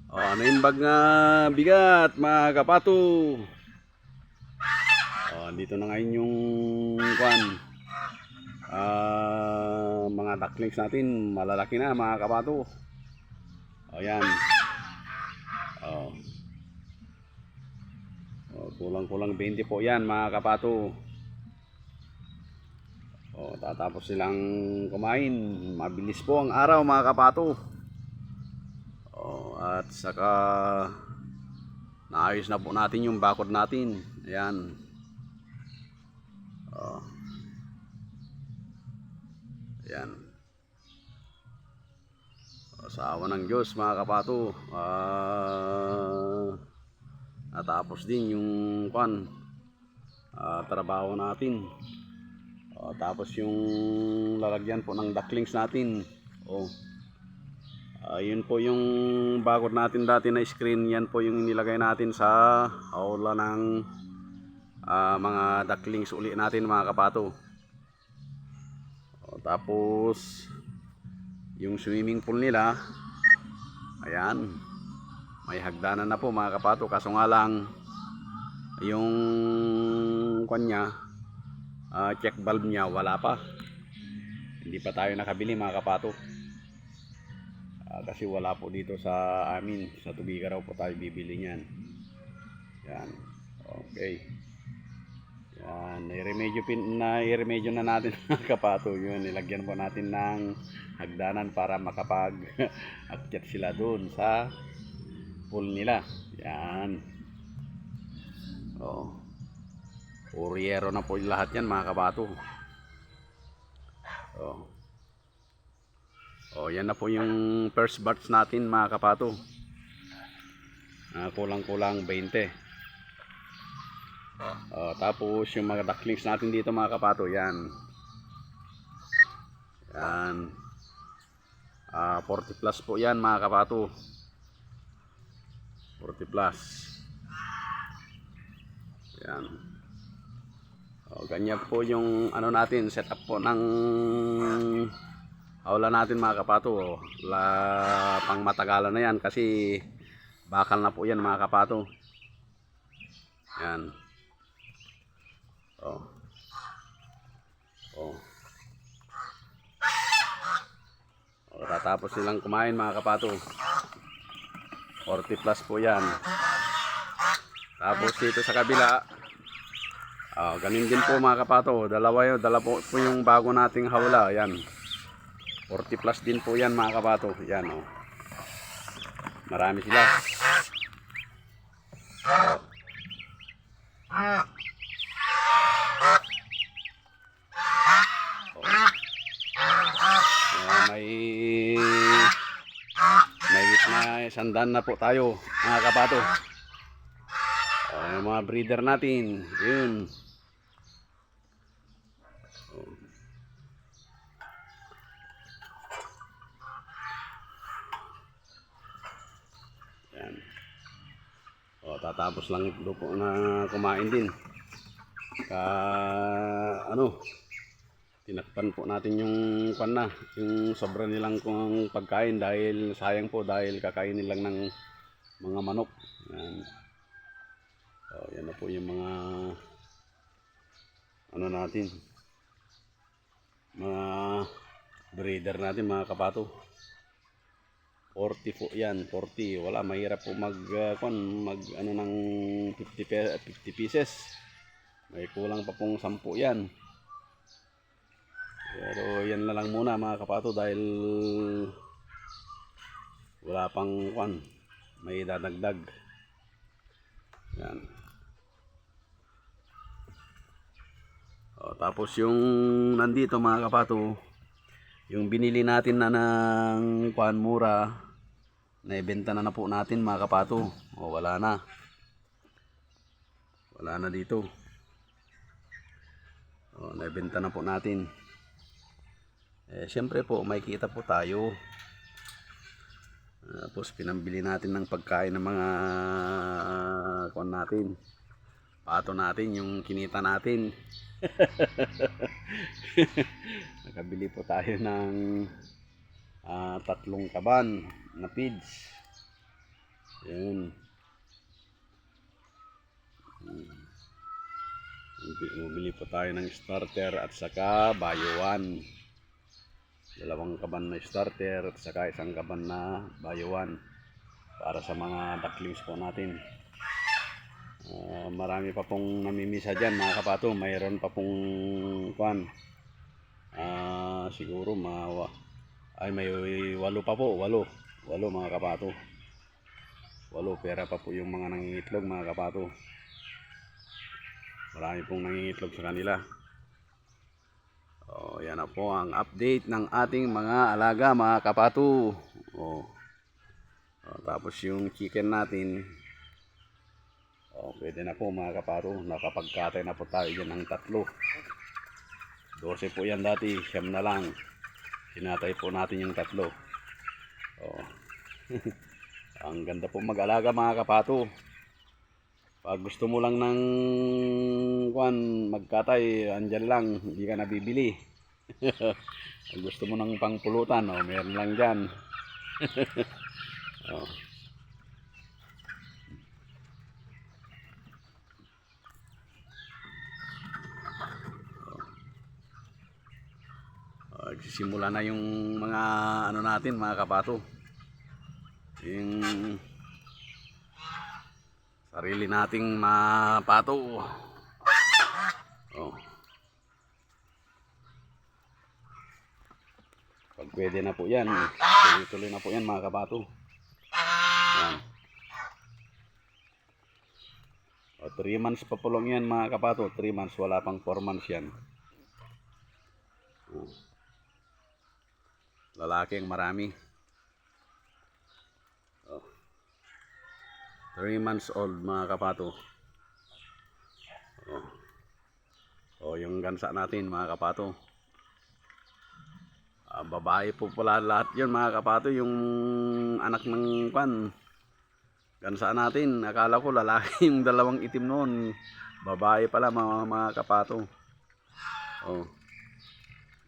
Ano yung bag nga bigat mga kapato. Dito na ngayon yung kwan. Mga ducklings natin malalaki na mga kapato. Yan. Oh. Kulang-kulang 20 po yan mga kapato. Tatapos silang kumain. Mabilis po ang araw mga kapato. At saka naayos na po natin yung bakod natin. Ayan. Ayan. Sa awa ng Diyos mga kapato, natapos din yung trabaho natin. Tapos yung lalagyan po ng ducklings natin. Yun po yung bakod natin dati na screen. Yan po yung nilagay natin sa aula ng mga ducklings uli natin mga kapato. Tapos yung swimming pool nila, ayan, may hagdanan na po mga kapato. Kaso nga lang yung kanya, check valve niya wala pa. Hindi pa tayo nakabili mga kapato. Kasi wala po dito sa amin. Sa Tubiga raw po tayo bibili niyan. Yan. Okay. Yan. I-remedyo na natin mga kapato. Yun. Nilagyan po natin ng hagdanan para makapag-akyat sila doon sa pool nila. Yan. Puro na po lahat yan mga kapato. Yan na po yung first batch natin mga kapato. Kulang-kulang 20. Tapos yung mga ducklings natin dito mga kapato, yan. Yan. 40 plus po yan mga kapato. 40 plus. Yan. Ganyan po yung natin, setup po ng aula natin mga kapato. Pang matagalan na yan kasi bakal na po yan mga kapato. Yan. Tatapos silang kumain mga kapato. 40 plus po yan. Tapos dito sa kabila, ganun din po mga kapato. Dala po yung bago nating hawla. Yan. 40 plus din po yan mga kapato. Yan marami sila. May sandan na po tayo mga kapato. Yung mga breeder natin, yun. Yan. Tatapos lang ito po na kumain din. Tinakpan po natin yung yung sobra nilang pagkain dahil sayang po dahil kakainin lang ng mga manok. Yan. Yan na po yung mga natin, mga breeder natin mga kapato. 40 po yan, 40. Wala, mahirap po ng 50 pieces. May kulang pa pong 10 yan. Pero yan na lang muna mga kapato dahil wala pang may dadagdag. Yan. Tapos yung nandito mga kapato, yung binili natin na ng mura, naibenta na po natin mga kapato. Wala na. Wala na dito. Naibenta na po natin. Siyempre po may kita po tayo. Tapos pinambili natin ng pagkain ng mga natin. Pato natin yung kinita natin. Nakabili po tayo ng 3 kaban na feeds. Yan. Bumili po tayo ng starter at saka bayuan. Dalawang kaban na starter at saka isang kaban na bayuan para sa mga ducklings po natin. Marami pa pong namimisa dyan mga kapato. Mayroon pa pong kwan. Siguro may 8 pa po. 8 mga kapato. 8 pera pa po yung mga nangingitlog mga kapato. Marami pong nangingitlog sa kanila. Yan na po ang update ng ating mga alaga mga kapato. Tapos yung chicken natin, pwede na po mga kapato. Nakapagkatay na po tayo dyan ng 3. 12 po yan dati, 9 na lang. Sinatay po natin yung 3. Ang ganda po mag-alaga mga kapato. Pag gusto mo lang ng magkatay, andyan lang, hindi ka nabibili. Pag gusto mo ng pangpulutan, meron lang dyan. Simula na yung mga natin mga kapato. Yung sarili nating mapato. Pag pwede na po yan, tuloy-tuloy na po yan mga kapato. Yan. 3 months pa po lang yan mga kapato. 3 months, wala pang 4 months yan. Lalaki ang marami. 3 months old mga kapato. Yung gansa natin mga kapato. Babae po pala lahat yun mga kapato. Yung anak ng gansa natin. Akala ko lalaki yung 2 itim noon. Babae pala mga kapato.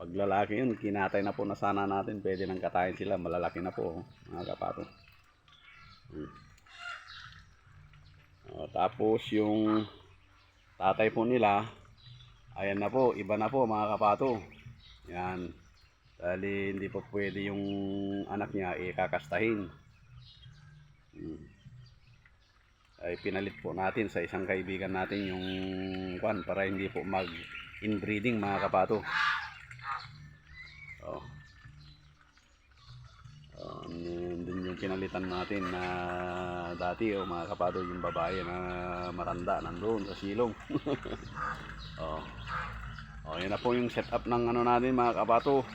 Pag lalaki yun, kinatay na po na sana natin. Pwede nang katayin sila. Malalaki na po mga kapato. Tapos yung tatay po nila, ayan na po, iba na po mga kapato. Yan. Dahil hindi po pwede yung anak niya ikakastahin. Ay pinalit po natin sa isang kaibigan natin yung para hindi po mag-inbreeding mga kapato. Dun yung pinalitan natin na dati mga kapato, yung babae na matanda nandoon sa silong. Yan na po yung setup ng natin mga kapato.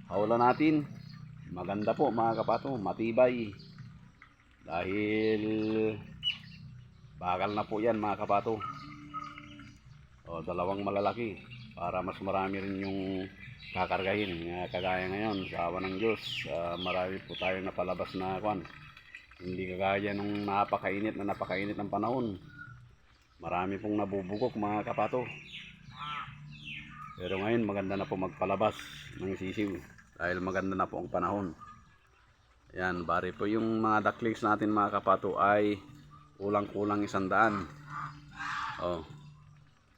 Hawla natin maganda po mga kapato, matibay. Dahil bakal na po yan mga kapato. 2 malalaki para mas marami rin yung kakargahin. Kagaya ngayon sa awa ng Diyos, marami po tayong napalabas na hindi kagaya nung napakainit ng panahon. Marami pong nabubugok mga kapato. Pero ngayon maganda na po magpalabas ng sisiw dahil maganda na po ang panahon. Yan, bari po yung mga ducklings natin mga kapato ay kulang-kulang 100.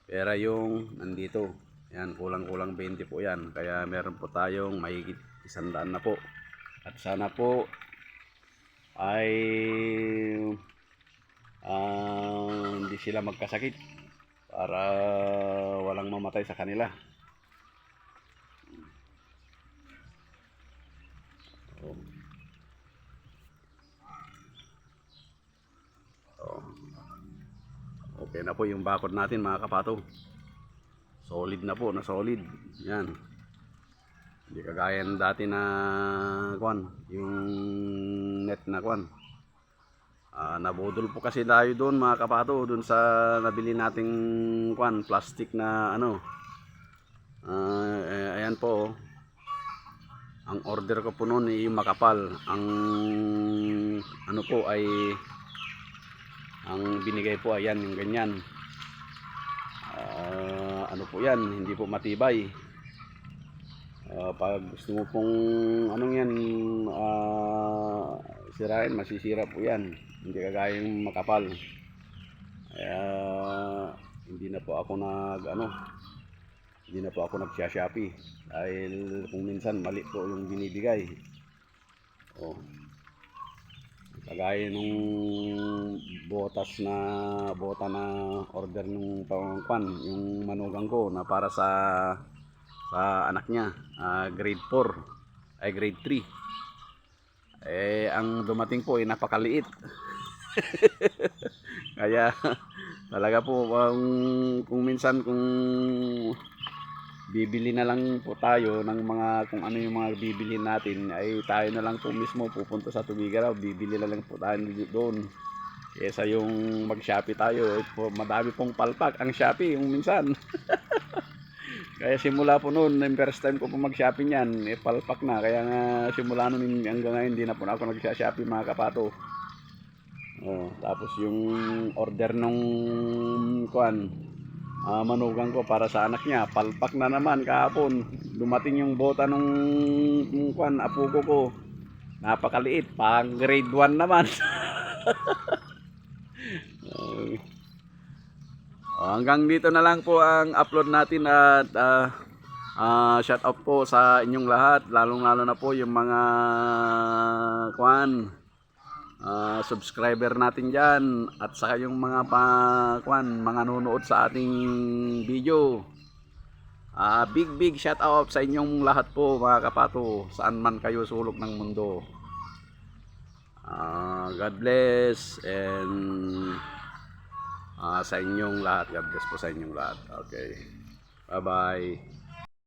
Pera yung nandito. Yan, kulang-kulang 20 po yan. Kaya meron po tayong mahigit 100 na po. At sana po ay hindi sila magkasakit para walang mamatay sa kanila. Okay na po yung bakod natin mga kapato. Solid na po, na solid. Yan. Hindi kagaya ng dati na yung net na nabudol po kasi tayo doon mga kapato, doon sa nabili nating plastic na ayan po. Ang order ko po noon ay makapal. Ang po ay ang binigay po ayan yung ganyan. Po yan, hindi po matibay. Pag gusto mo pong anong yan, sirain, masisira po yan. Hindi kagaya yung makapal. Kaya hindi na po ako hindi na po ako nagsya-Shopee dahil kung minsan mali po yung binibigay. Oh, kagaya nung bota na order nung pangkwan, yung manugang ko na para sa anak niya, grade 4 ay grade 3. Ang dumating po ay napakaliit. Kaya talaga po kung minsan kung bibili na lang po tayo ng mga kung ano yung mga bibili natin, ay tayo na lang po mismo pupunta sa Tubigaraw, bibili na lang po tayo doon. Kesa yung mag-Shopee tayo, madami pong palpak ang Shopee yung minsan. Kaya simula po noon, yung first time ko po mag-Shopee niyan, palpak na. Kaya nga simula noon hanggang ngayon, hindi na po ako nag-Shopee mga kapato. Tapos yung order nung manugang ko para sa anak niya, palpak na naman kahapon. Dumating yung bota nung apo ko. Napakaliit, pang grade 1 naman. Hanggang dito na lang po ang upload natin at shout out po sa inyong lahat, lalong-lalo na po yung mga subscriber natin diyan at saka yung mga mga nanonood sa ating video. Big shout out sa inyong lahat po mga kapato, saan man kayo sulok ng mundo. God bless and sa inyong lahat. God bless po sa inyong lahat. Okay. Bye-bye.